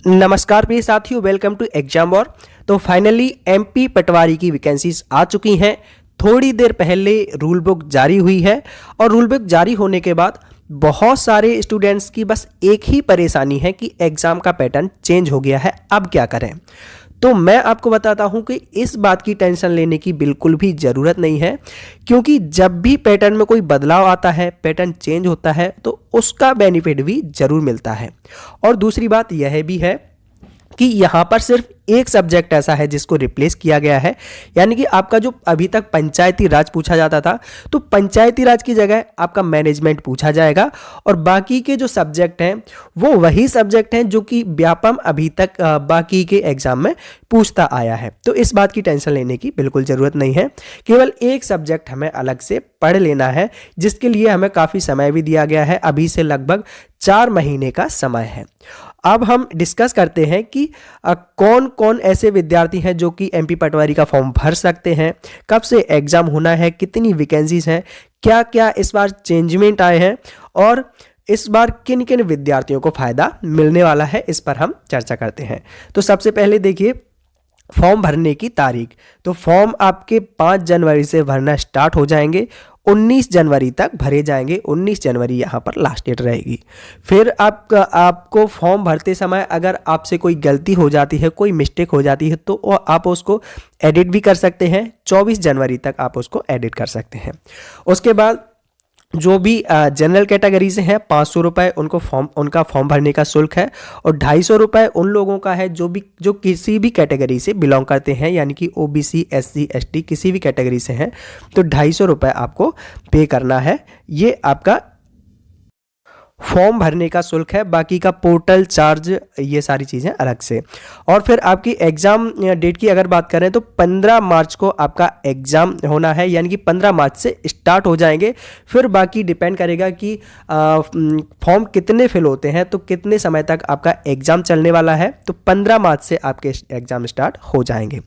नमस्कार प्रिय साथियों, वेलकम टू एग्जाम वॉर। तो फाइनली एमपी पटवारी की वैकेंसीज आ चुकी हैं। थोड़ी देर पहले रूल बुक जारी हुई है और रूल बुक जारी होने के बाद बहुत सारे स्टूडेंट्स की बस एक ही परेशानी है कि एग्ज़ाम का पैटर्न चेंज हो गया है, अब क्या करें। तो मैं आपको बताता हूं कि इस बात की टेंशन लेने की बिल्कुल भी ज़रूरत नहीं है, क्योंकि जब भी पैटर्न में कोई बदलाव आता है, पैटर्न चेंज होता है, तो उसका बेनिफिट भी ज़रूर मिलता है। और दूसरी बात यह भी है कि यहाँ पर सिर्फ एक सब्जेक्ट ऐसा है जिसको रिप्लेस किया गया है, यानी कि आपका जो अभी तक पंचायती राज पूछा जाता था, तो पंचायती राज की जगह आपका मैनेजमेंट पूछा जाएगा और बाकी के जो सब्जेक्ट हैं वो वही सब्जेक्ट हैं जो कि व्यापम अभी तक बाकी के एग्जाम में पूछता आया है। तो इस बात की टेंशन लेने की बिल्कुल ज़रूरत नहीं है, केवल एक सब्जेक्ट हमें अलग से पढ़ लेना है, जिसके लिए हमें काफ़ी समय भी दिया गया है। अभी से लगभग 4 महीने का समय है। अब हम डिस्कस करते हैं कि कौन कौन ऐसे विद्यार्थी हैं जो कि एमपी पटवारी का फॉर्म भर सकते हैं, कब से एग्ज़ाम होना है, कितनी वैकेंसीज हैं, क्या क्या इस बार चेंजमेंट आए हैं और इस बार किन किन विद्यार्थियों को फ़ायदा मिलने वाला है, इस पर हम चर्चा करते हैं। तो सबसे पहले देखिए फॉर्म भरने की तारीख। तो फॉर्म आपके 5 जनवरी से भरना स्टार्ट हो जाएंगे, 19 जनवरी तक भरे जाएंगे। 19 जनवरी यहाँ पर लास्ट डेट रहेगी। फिर आपको फॉर्म भरते समय अगर आपसे कोई गलती हो जाती है, कोई मिस्टेक हो जाती है, तो आप उसको एडिट भी कर सकते हैं। 24 जनवरी तक आप उसको एडिट कर सकते हैं। उसके बाद जो भी जनरल कैटेगरी से हैं, 500 रुपये उनका फॉर्म भरने का शुल्क है और 250 रुपये उन लोगों का है जो किसी भी कैटेगरी से बिलोंग करते हैं, यानी कि ओबीसी, एससी, एसटी किसी भी कैटेगरी से हैं, तो 250 रुपये आपको पे करना है। ये आपका फॉर्म भरने का शुल्क है। बाकी का पोर्टल चार्ज, ये सारी चीज़ें अलग से। और फिर आपकी एग्ज़ाम डेट की अगर बात करें तो 15 मार्च को आपका एग्ज़ाम होना है, यानी कि 15 मार्च से स्टार्ट हो जाएंगे। फिर बाकी डिपेंड करेगा कि फॉर्म कितने फिल होते हैं, तो कितने समय तक आपका एग्ज़ाम चलने वाला है। तो 15 मार्च से आपके एग्ज़ाम स्टार्ट हो जाएंगे।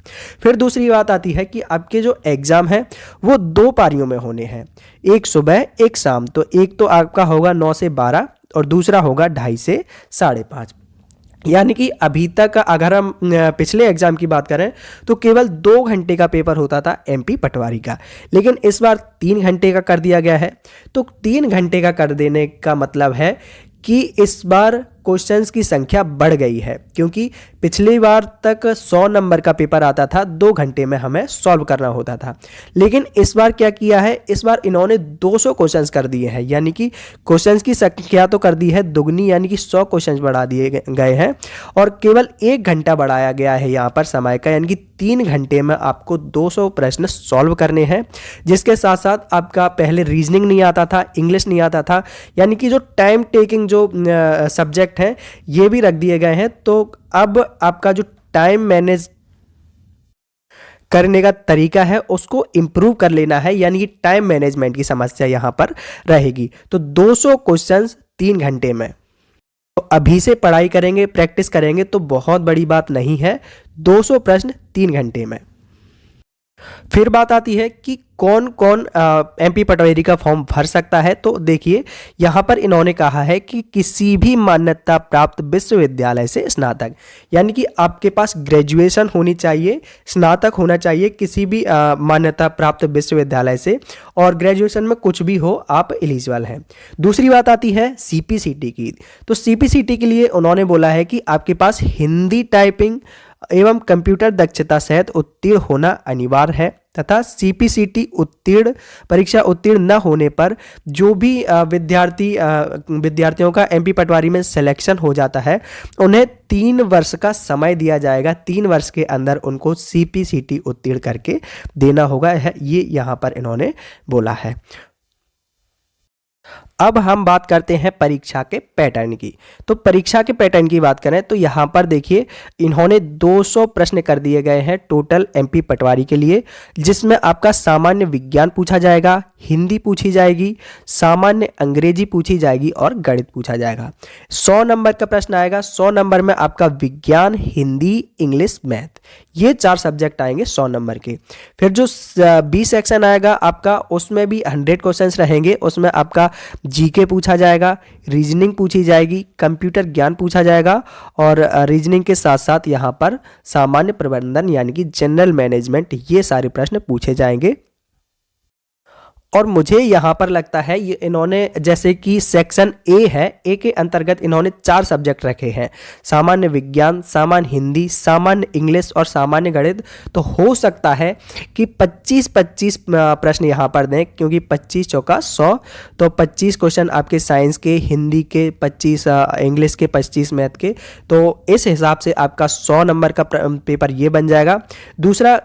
फिर दूसरी बात आती है कि आपके जो एग्ज़ाम है वो 2 पारियों में होने हैं, एक सुबह एक शाम। तो एक तो आपका होगा 9 से 12 और दूसरा होगा 2:30 से 5:30। यानी कि अभी तक अगर हम पिछले एग्जाम की बात करें तो केवल 2 घंटे का पेपर होता था एमपी पटवारी का, लेकिन इस बार 3 घंटे का कर दिया गया है। तो 3 घंटे का कर देने का मतलब है कि इस बार क्वेश्चंस की संख्या बढ़ गई है, क्योंकि पिछली बार तक 100 नंबर का पेपर आता था, 2 घंटे में हमें सॉल्व करना होता था। लेकिन इस बार क्या किया है, इस बार इन्होंने 200 क्वेश्चंस कर दिए हैं, यानी कि क्वेश्चंस की संख्या तो कर दी है दुगनी, यानी कि 100 क्वेश्चंस बढ़ा दिए गए हैं और केवल 1 घंटा बढ़ाया गया है यहाँ पर समय का, यानी कि 3 घंटे में आपको 200 प्रश्न सॉल्व करने हैं। जिसके साथ साथ आपका पहले रीजनिंग नहीं आता था, इंग्लिश नहीं आता था, यानी कि जो टाइम टेकिंग जो सब्जेक्ट हैं ये भी रख दिए गए हैं। तो अब आपका जो टाइम मैनेज करने का तरीका है उसको इंप्रूव कर लेना है, यानी कि टाइम मैनेजमेंट की समस्या यहां पर रहेगी। तो 200 क्वेश्चंस 3 घंटे में, तो अभी से पढ़ाई करेंगे, प्रैक्टिस करेंगे तो बहुत बड़ी बात नहीं है। 200 प्रश्न 3 घंटे में। फिर बात आती है कि कौन कौन एमपी पटवारी का फॉर्म भर सकता है। तो देखिए यहाँ पर इन्होंने कहा है कि किसी भी मान्यता प्राप्त विश्वविद्यालय से स्नातक, यानी कि आपके पास ग्रेजुएशन होनी चाहिए, स्नातक होना चाहिए किसी भी मान्यता प्राप्त विश्वविद्यालय से, और ग्रेजुएशन में कुछ भी हो आप एलिजिबल हैं। दूसरी बात आती है सीपीसीटी की। तो सीपीसीटी के लिए उन्होंने बोला है कि आपके पास हिंदी टाइपिंग एवं कंप्यूटर दक्षता सहित उत्तीर्ण होना अनिवार्य है, तथा सीपीसीटी परीक्षा उत्तीर्ण न होने पर जो भी विद्यार्थियों का एमपी पटवारी में सिलेक्शन हो जाता है, उन्हें 3 वर्ष का समय दिया जाएगा। 3 वर्ष के अंदर उनको सीपीसीटी उत्तीर्ण करके देना होगा, ये यहाँ पर इन्होंने बोला है। अब हम बात करते हैं परीक्षा के पैटर्न की। तो परीक्षा के पैटर्न की बात करें तो यहाँ पर देखिए इन्होंने 200 प्रश्न कर दिए गए हैं टोटल एमपी पटवारी के लिए, जिसमें आपका सामान्य विज्ञान पूछा जाएगा, हिंदी पूछी जाएगी, सामान्य अंग्रेजी पूछी जाएगी और गणित पूछा जाएगा। 100 नंबर का प्रश्न आएगा। 100 नंबर में आपका विज्ञान, हिंदी, इंग्लिश, मैथ, ये 4 सब्जेक्ट आएंगे 100 नंबर के। फिर जो बी सेक्शन आएगा आपका, उसमें भी 100 क्वेश्चंस रहेंगे। उसमें आपका जीके पूछा जाएगा, रीजनिंग पूछी जाएगी, कंप्यूटर ज्ञान पूछा जाएगा और रीजनिंग के साथ साथ यहाँ पर सामान्य प्रबंधन यानी कि जनरल मैनेजमेंट, ये सारे प्रश्न पूछे जाएंगे। और मुझे यहाँ पर लगता है ये इन्होंने जैसे कि सेक्शन ए है, ए के अंतर्गत इन्होंने 4 सब्जेक्ट रखे हैं, सामान्य विज्ञान, सामान्य हिंदी, सामान्य इंग्लिश और सामान्य गणित। तो हो सकता है कि 25-25 प्रश्न यहाँ पर दें, क्योंकि 25 चौका 100, तो 25 क्वेश्चन आपके साइंस के, हिंदी के 25, इंग्लिश के 25, मैथ के। तो इस हिसाब से आपका 100 नंबर का पेपर ये बन जाएगा। दूसरा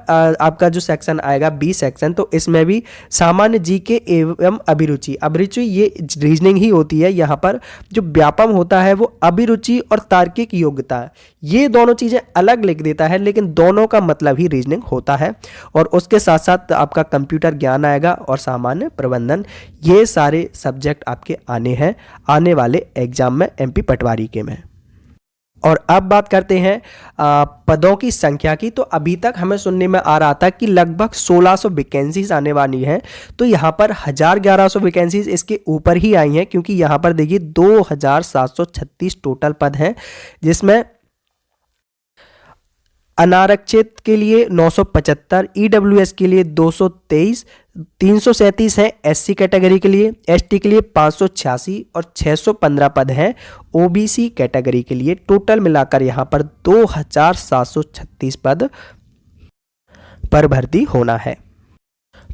आपका जो सेक्शन आएगा बी सेक्शन, तो इसमें भी सामान्य जीके एवं अभिरुचि, अभिरुचि ये रीजनिंग ही होती है। यहाँ पर जो व्यापम होता है वो अभिरुचि और तार्किक योग्यता, ये दोनों चीजें अलग लिख देता है, लेकिन दोनों का मतलब ही रीजनिंग होता है। और उसके साथ साथ आपका कंप्यूटर ज्ञान आएगा और सामान्य प्रबंधन। ये सारे सब्जेक्ट आपके आने हैं आने वाले एग्जाम में एमपी पटवारी के में। और अब बात करते हैं पदों की संख्या की। तो अभी तक हमें सुनने में आ रहा था कि लगभग 1600 वैकेंसीज आने वाली हैं, तो यहाँ पर 1100 वैकेंसीज इसके ऊपर ही आई हैं, क्योंकि यहाँ पर देखिए 2736 टोटल पद हैं, जिसमें अनारक्षित के लिए 975, ईडब्ल्यूएस के लिए 223, 337 है एससी कैटेगरी के लिए, एसटी के लिए 586 और 615 पद हैं ओबीसी कैटेगरी के लिए। टोटल मिलाकर यहाँ पर 2736 पद पर भर्ती होना है।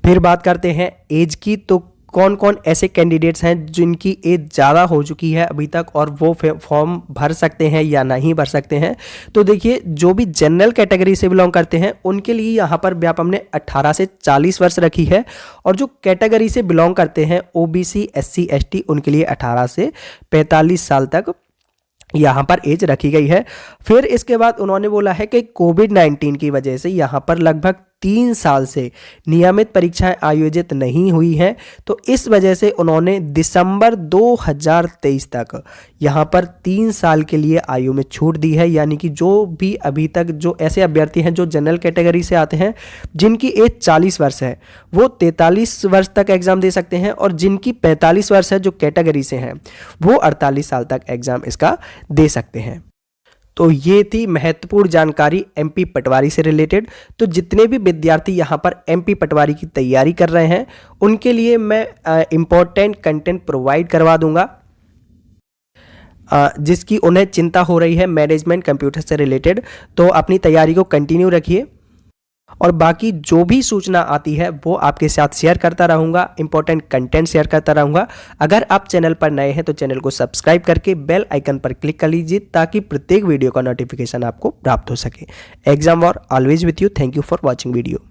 फिर बात करते हैं एज की। तो कौन कौन ऐसे कैंडिडेट्स हैं जिनकी एज ज़्यादा हो चुकी है अभी तक और वो फॉर्म भर सकते हैं या नहीं भर सकते हैं। तो देखिए, जो भी जनरल कैटेगरी से बिलोंग करते हैं उनके लिए यहाँ पर व्यापम ने 18 से 40 वर्ष रखी है, और जो कैटेगरी से बिलोंग करते हैं ओबीसी, एससी, एसटी, उनके लिए 18 से 45 साल तक यहाँ पर एज रखी गई है। फिर इसके बाद उन्होंने बोला है कि कोविड-19 की वजह से यहाँ पर लगभग 3 साल से नियमित परीक्षाएं आयोजित नहीं हुई हैं, तो इस वजह से उन्होंने दिसंबर 2023 तक यहाँ पर 3 साल के लिए आयु में छूट दी है। यानी कि जो भी अभी तक जो ऐसे अभ्यर्थी हैं जो जनरल कैटेगरी से आते हैं जिनकी एज 40 वर्ष है, वो 43 वर्ष तक एग्जाम दे सकते हैं, और जिनकी 45 वर्ष है जो कैटेगरी से हैं वो 48 साल तक एग्जाम इसका दे सकते हैं। तो ये थी महत्वपूर्ण जानकारी एमपी पटवारी से रिलेटेड। तो जितने भी विद्यार्थी यहाँ पर एमपी पटवारी की तैयारी कर रहे हैं उनके लिए मैं इम्पोर्टेंट कंटेंट प्रोवाइड करवा दूंगा, जिसकी उन्हें चिंता हो रही है मैनेजमेंट कंप्यूटर से रिलेटेड। तो अपनी तैयारी को कंटिन्यू रखिए, और बाकी जो भी सूचना आती है वो आपके साथ शेयर करता रहूँगा, इंपॉर्टेंट कंटेंट शेयर करता रहूँगा। अगर आप चैनल पर नए हैं तो चैनल को सब्सक्राइब करके बेल आइकन पर क्लिक कर लीजिए, ताकि प्रत्येक वीडियो का नोटिफिकेशन आपको प्राप्त हो सके। Exam war always with you. Thank you for watching video.